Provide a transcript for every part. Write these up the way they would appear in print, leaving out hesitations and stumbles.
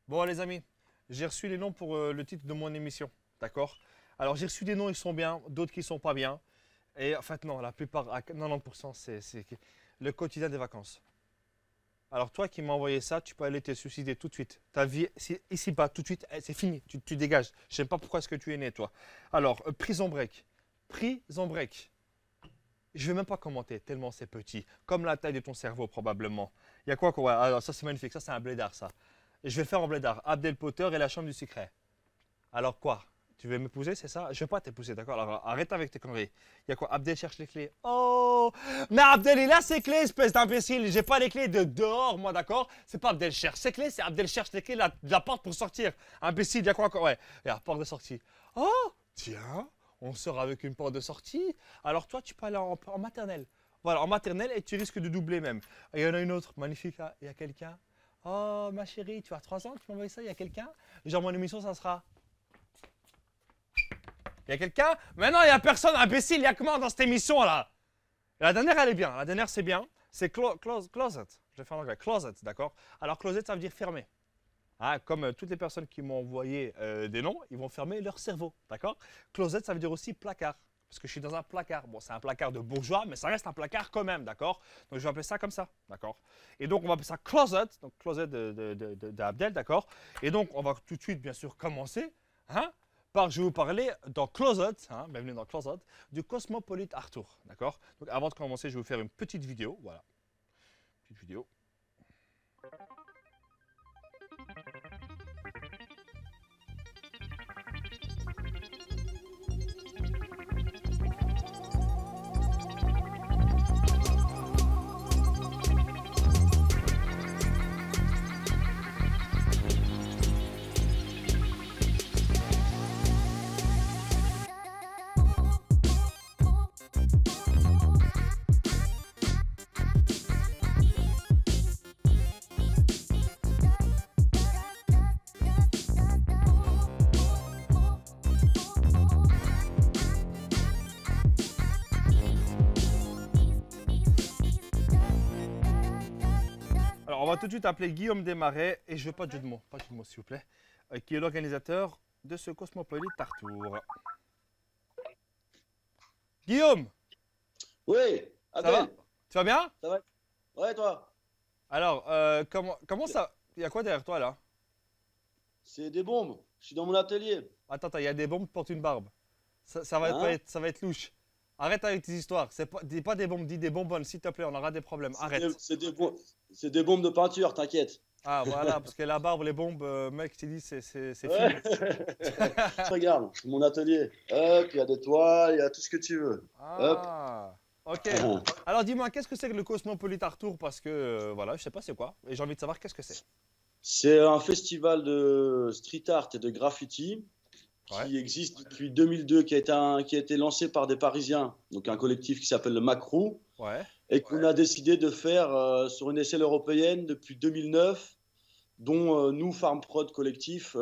Bon, les amis, j'ai reçu les noms pour le titre de mon émission. D'accord? Alors, j'ai reçu des noms, ils sont bien, d'autres qui sont pas bien. Et en fait, non, la plupart, à 90%, c'est le quotidien des vacances. Alors, toi qui m'as envoyé ça, tu peux aller te suicider tout de suite. Ta vie, ici-bas, tout de suite, c'est fini. Tu dégages. Je sais pas pourquoi est-ce que tu es né, toi. Alors, Prison Break. Prison Break. Je vais même pas commenter, tellement c'est petit. Comme la taille de ton cerveau, probablement. Il y a quoi, quoi? Ouais, alors, ça, c'est magnifique. Ça, c'est un blédard, ça. Et je vais faire en blédard. Abdel Potter et la chambre du secret. Alors quoi? Tu veux m'épouser, c'est ça? Je vais pas t'épouser, d'accord? Alors arrête avec tes conneries. Il y a quoi? Abdel cherche les clés. Oh! Mais Abdel, il a ses clés, espèce d'imbécile. J'ai pas les clés de dehors, moi, d'accord? C'est pas Abdel cherche ses clés, c'est Abdel cherche les clés de la porte pour sortir. Imbécile, il y a quoi encore? Ouais, il y a porte de sortie. Oh! Tiens, on sort avec une porte de sortie. Alors toi, tu peux aller en maternelle. Voilà, en maternelle et tu risques de doubler même. Il y en a une autre, magnifique, là. Il y a quelqu'un. Oh, ma chérie, tu as 3 ans, tu m'as envoyé ça, il y a quelqu'un? Genre, mon émission, ça sera. Il y a quelqu'un? Mais non, il n'y a personne, imbécile, il y a comment dans cette émission-là? La dernière, elle est bien. La dernière, c'est bien. C'est closet. Je vais faire en anglais. Closet, d'accord? Alors, closet, ça veut dire fermer. Hein, comme toutes les personnes qui m'ont envoyé des noms, ils vont fermer leur cerveau, d'accord? Closet, ça veut dire aussi placard. Parce que je suis dans un placard. Bon, c'est un placard de bourgeois, mais ça reste un placard quand même, d'accord? Donc, je vais appeler ça comme ça, d'accord? Et donc, on va appeler ça closet, donc closet d'Abdel, d'accord? Et donc, on va tout de suite, bien sûr, commencer, hein? Je vais vous parler dans Closet, hein, bienvenue dans Closet, du cosmopolite Arthur, d'accord? Donc, avant de commencer, je vais vous faire une petite vidéo, voilà. Petite vidéo. Alors, on va tout de suite appeler Guillaume Desmarais, et je veux pas de jeu de mots, pas de jeu de mots, s'il vous plaît, qui est l'organisateur de ce cosmopolite Arthur. Guillaume, Oui, ça va? Abdel, Tu vas bien? ça va? Ouais, toi? Alors, comment ça? Il y a quoi derrière toi là? C'est des bombes. Je suis dans mon atelier. Attends, il y a des bombes, porte une barbe. Ça va pas Hein? être, ça va être louche. Arrête avec tes histoires. Dis pas des bombes, dis des bonbonnes, s'il te plaît, on aura des problèmes. C'est des, Arrête. c'est des bom- c'est des bombes de peinture, t'inquiète. Ah, voilà, parce que la barbe, les bombes, mec, je t'ai dit, c'est fini. Ouais. Regarde, c'est mon atelier. Hop, il y a des toiles, il y a tout ce que tu veux. Hop. Ah, ok. Alors dis-moi, qu'est-ce que c'est que le Cosmopolite Arthur? Parce que, voilà, je sais pas c'est quoi. Et j'ai envie de savoir qu'est-ce que c'est. C'est un festival de street art et de graffiti Ouais, qui existe depuis 2002, qui a été lancé par des Parisiens, donc un collectif qui s'appelle le Macrou, ouais. et qu'on a décidé de faire sur une échelle européenne depuis 2009, dont nous, Farm Prod collectif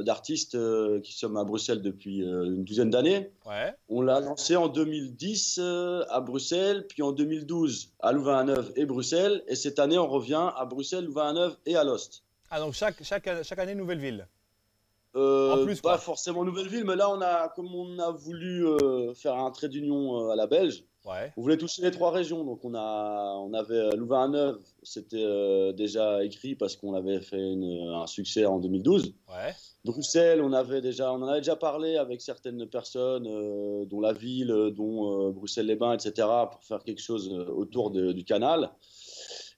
d'artistes qui sommes à Bruxelles depuis une douzaine d'années. Ouais. On l'a lancé en 2010 à Bruxelles, puis en 2012 à Louvain-la-Neuve et Bruxelles, et cette année on revient à Bruxelles, Louvain-la-Neuve et à Lost. Ah, donc chaque année, nouvelle ville. En plus, Pas quoi. forcément Nouvelle-Ville, mais là comme on a voulu faire un trait d'union à la Belge, Ouais, on voulait toucher les trois régions, donc on avait Louvain-la-Neuve, c'était déjà écrit parce qu'on avait fait un succès en 2012. ouais. Bruxelles, on en avait déjà parlé avec certaines personnes, dont la ville, dont Bruxelles-les-Bains, etc., pour faire quelque chose autour du canal.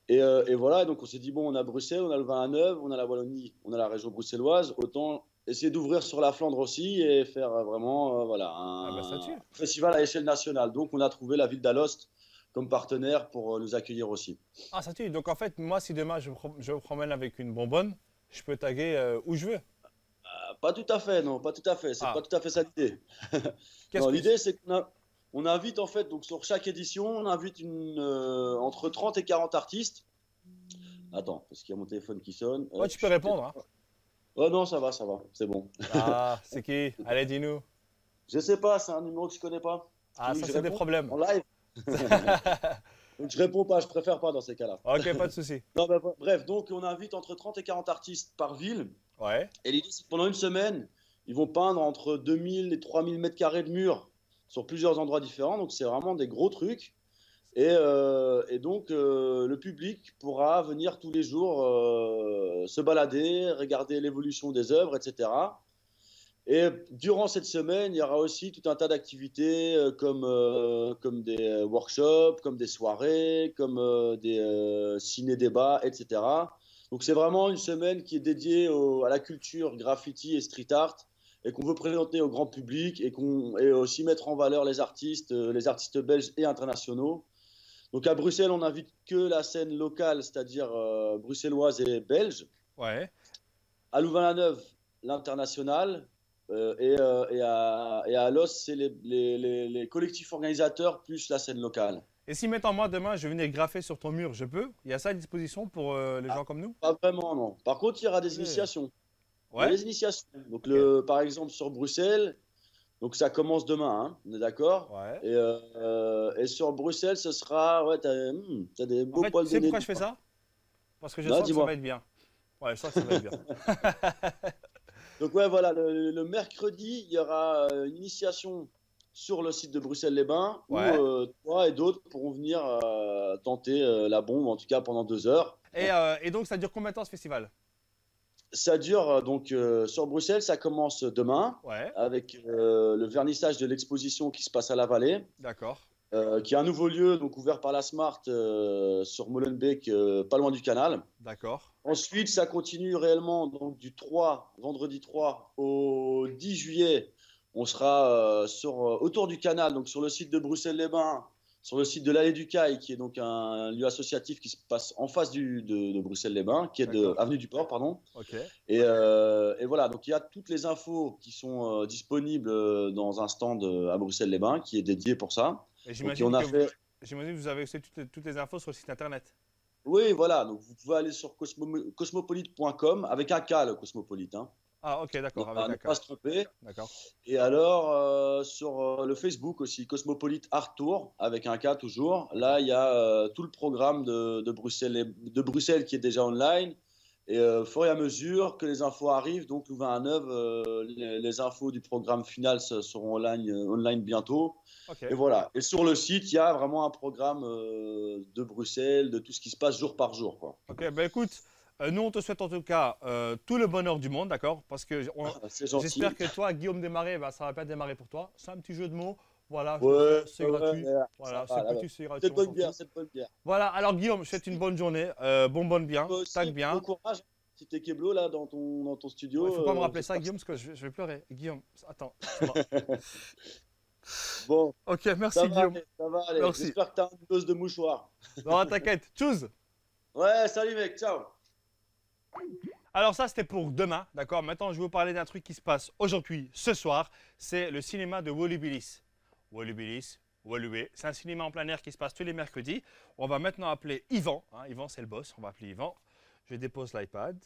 Et voilà, donc on s'est dit, bon, on a Bruxelles, on a Louvain-la-Neuve, on a la Wallonie, on a la région bruxelloise, autant essayer d'ouvrir sur la Flandre aussi et faire vraiment voilà, Ah, bah ça un tue. festival à échelle nationale. Donc on a trouvé la ville d'Alost comme partenaire pour nous accueillir aussi. Ah, ça tue. Donc en fait, moi, si demain je me promène avec une bonbonne, je peux taguer où je veux. Pas tout à fait, non, pas tout à fait, c'est Ah, pas tout à fait ça l'idée. qu'est-ce Non, que. l'idée c'est on invite en fait, donc sur chaque édition, on invite entre 30 et 40 artistes. Attends, parce qu'il y a mon téléphone qui sonne. Ouais, tu peux répondre, hein. Oh non, ça va, c'est bon. Ah, c'est qui? Allez, dis-nous. Je sais pas, c'est un numéro que je connais pas. Tu Ah, veux ça, que je c'est des réponde problèmes. en live? Donc je réponds pas, je préfère pas dans ces cas-là. Ok, pas de souci. Non, bah, bref, donc on invite entre 30 et 40 artistes par ville. Ouais. Et l'idée, c'est que pendant une semaine, ils vont peindre entre 2000 et 3000 mètres carrés de murs sur plusieurs endroits différents. Donc c'est vraiment des gros trucs. Et donc le public pourra venir tous les jours se balader, regarder l'évolution des œuvres, etc. Et durant cette semaine, il y aura aussi tout un tas d'activités comme des workshops, comme des soirées, comme des ciné-débats, etc. Donc c'est vraiment une semaine qui est dédiée à la culture graffiti et street art et qu'on veut présenter au grand public et aussi mettre en valeur les artistes belges et internationaux. Donc à Bruxelles, on n'invite que la scène locale, c'est-à-dire bruxelloise et belge. Ouais. À Louvain-la-Neuve, l'international. Et à Los, c'est les collectifs organisateurs plus la scène locale. Et si, mettons, moi, demain, je venais graffer sur ton mur, je peux? Il y a ça à disposition pour les Ah, gens comme nous? pas vraiment, non. Par contre, il y aura des Allez. initiations. Il y a Ouais? des initiations. Donc, Ok. par exemple, sur Bruxelles, donc ça commence demain, hein, on est d'accord? Ouais. Et sur Bruxelles, ce sera. Ouais, t'as des En beaux fait, tu poils de sais nez. pourquoi je fais ça? Parce que je Non, sens que ça dis-moi. va être bien. Ouais, je sens que ça va être bien. Donc ouais, voilà, le mercredi, il y aura une initiation sur le site de Bruxelles-les-Bains où Ouais. toi et d'autres pourront venir tenter la bombe, en tout cas pendant 2 heures. Et donc, ça dure combien de temps ce festival? Ça dure donc sur Bruxelles, ça commence demain Ouais. avec le vernissage de l'exposition qui se passe à la Vallée, D'accord. qui est un nouveau lieu donc ouvert par la Smart sur Molenbeek, pas loin du canal. D'accord. Ensuite, ça continue réellement donc du vendredi 3 au 10 juillet. On sera autour du canal, donc sur le site de Bruxelles-les-Bains, sur le site de l'Allée du Cail, qui est donc un lieu associatif qui se passe en face de Bruxelles-les-Bains, qui est de D'accord. Avenue du Port, pardon. Ok. Et voilà, donc il y a toutes les infos qui sont disponibles dans un stand à Bruxelles-les-Bains, qui est dédié pour ça. Et Donc j'imagine que vous avez aussi toutes les infos sur le site internet. oui, voilà, donc vous pouvez aller sur cosmopolite.com avec un K, le Cosmopolite, hein. Ah, ok, d'accord, avec Ne un pas K. se tromper. D'accord. Et alors, sur le Facebook aussi, Cosmopolite Art Tour, avec un K toujours. Là, il y a tout le programme de Bruxelles qui est déjà online. Et au fur et à mesure que les infos arrivent, donc Louvain-la-Neuve, les infos du programme final seront online bientôt. Ok. Et voilà. Et sur le site, il y a vraiment un programme de Bruxelles, de tout ce qui se passe jour par jour, quoi. Ok, ben écoute, nous on te souhaite en tout cas tout le bonheur du monde, d'accord? Parce que C'est gentil. j'espère que toi, Guillaume Desmarais, bah, ça va pas démarrer pour toi. C'est un petit jeu de mots. Voilà, je le fais, Ouais, c'est ouais, gratuit. ça Voilà, va, c'est là, ouais. petit, c'est gratuit, C'est on bonne s'en bière, fout. c'est bonne bière. Voilà, alors Guillaume, je te souhaite une bonne journée. Bonne bien, Toi tac aussi, bon bien. courage. Si t'es Keblo là dans ton Ouais, il studio, faut pas me rappeler ça, j'espère que Guillaume, parce que je vais pleurer. Guillaume, attends. Tu m'as- bon, Ok, merci Guillaume. ça va aller. Merci. J'espère que t'as une dose de mouchoir. Non, t'inquiète. Tchuss. Ouais, salut mec, ciao. Alors ça, c'était pour demain, d'accord? Maintenant, je vais vous parler d'un truc qui se passe aujourd'hui, ce soir. C'est le cinéma de Wolubilis. Wolubilis, Woluwe. C'est un cinéma en plein air qui se passe tous les mercredis. On va maintenant appeler Yvan. Hein, Yvan, c'est le boss. On va appeler Yvan. Je dépose l'iPad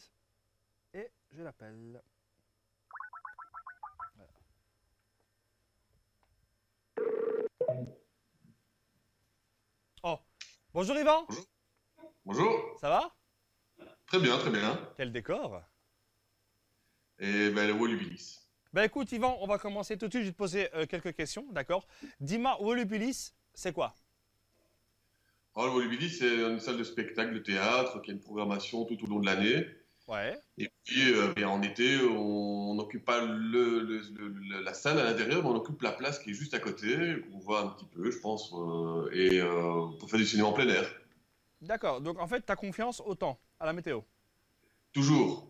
et je l'appelle. Voilà. Oh, bonjour Yvan. Bonjour. Bonjour. Ça va? Très bien, très bien. Quel décor? Et ben, le Wolubilis. Ben écoute Yvan, on va commencer tout de suite. Je vais te poser quelques questions, d'accord? Dis-moi, Wolubilis, c'est quoi? Alors, le Wolubilis, c'est une salle de spectacle, de théâtre, qui a une programmation tout au long de l'année. Ouais. Et puis, bien, en été, on n'occupe pas la salle à l'intérieur, mais on occupe la place qui est juste à côté, qu'on voit un petit peu, je pense, pour faire du cinéma en plein air. D'accord, donc en fait, tu as confiance au temps, à la météo. Toujours.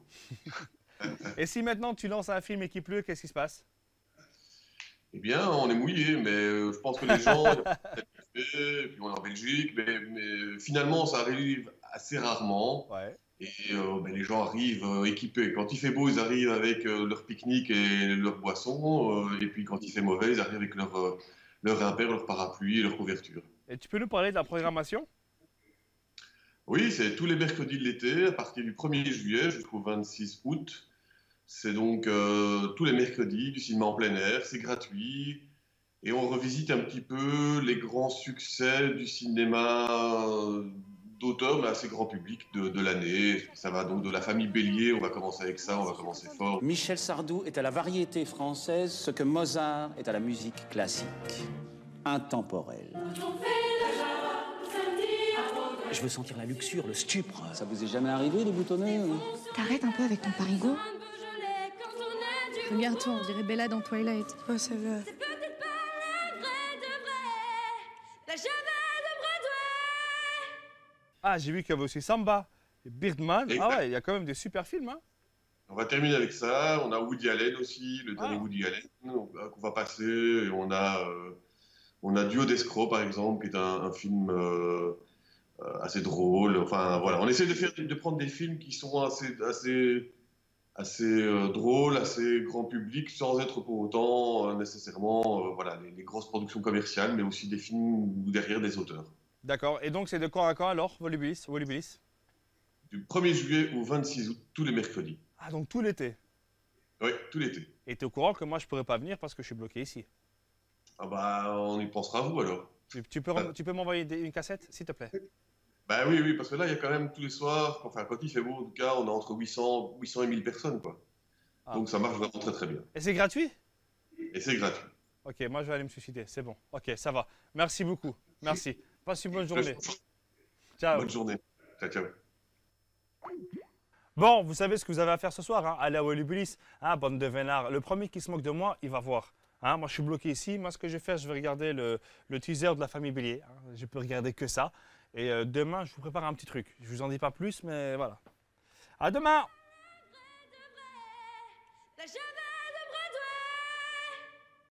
Et si maintenant tu lances un film et qu'il pleut, qu'est-ce qui se passe? Eh bien, on est mouillé, mais je pense que les gens, et puis on est en Belgique, mais finalement, ça arrive assez rarement. Ouais. Et ben, les gens arrivent équipés. Quand il fait beau, ils arrivent avec leur pique-nique et leur boisson. Et puis quand il fait mauvais, ils arrivent avec leur impair, leur parapluie et leur couverture. Et tu peux nous parler de la programmation? Oui, c'est tous les mercredis de l'été, à partir du 1er juillet jusqu'au 26 août. C'est donc tous les mercredis du cinéma en plein air. C'est gratuit. Et on revisite un petit peu les grands succès du cinéma d'auteur, mais assez grand public de l'année. Ça va donc de La Famille Bélier, on va commencer avec ça, on va commencer fort. Michel Sardou est à la variété française ce que Mozart est à la musique classique. Intemporel. Je veux sentir la luxure, le stupre. Ça vous est jamais arrivé de boutonner T'arrêtes un peu avec ton parigot. Regarde-toi, on dirait Bella dans Twilight. Oh, ça va. Ah, j'ai vu qu'il y avait aussi Samba, Birdman. Exact. Ah ouais, il y a quand même des super films. Hein. On va terminer avec ça. On a Woody Allen aussi, le dernier Woody Allen, qu'on va passer. Et on a Duo d'escrocs, par exemple, qui est un film assez drôle. Enfin, voilà. On essaie de prendre des films qui sont assez drôles, assez grand public, sans être pour autant nécessairement voilà, les grosses productions commerciales, mais aussi des films derrière des auteurs. D'accord. Et donc, c'est de quand à quand alors, Volubilis? Du 1er juillet au 26 août, tous les mercredis. Ah, donc tout l'été. Oui, tout l'été. Et tu es au courant que moi, je pourrais pas venir parce que je suis bloqué ici. Ah bah, on y pensera à vous alors. Tu peux m'envoyer une cassette, s'il te plaît? Bah oui, parce que là, il y a quand même tous les soirs, enfin, quand il fait beau, en tout cas, on a entre 800 et 1000 personnes, quoi. Ah. Donc ça marche vraiment très très bien. Et c'est gratuit? Et c'est gratuit. Ok, moi, je vais aller me suicider. C'est bon. Ok, ça va. Merci beaucoup. Merci. Passe une bonne journée. Ciao. Bonne journée. Ciao, ciao. Bon, vous savez ce que vous avez à faire ce soir, hein? Allez à Volubilis, hein, bande de vénards. Le premier qui se moque de moi, il va voir. Hein, moi, je suis bloqué ici. Moi, ce que je vais faire, je vais regarder le teaser de La Famille Bélier. Hein. Je peux regarder que ça. Et demain, je vous prépare un petit truc. Je vous en dis pas plus, mais voilà. À demain!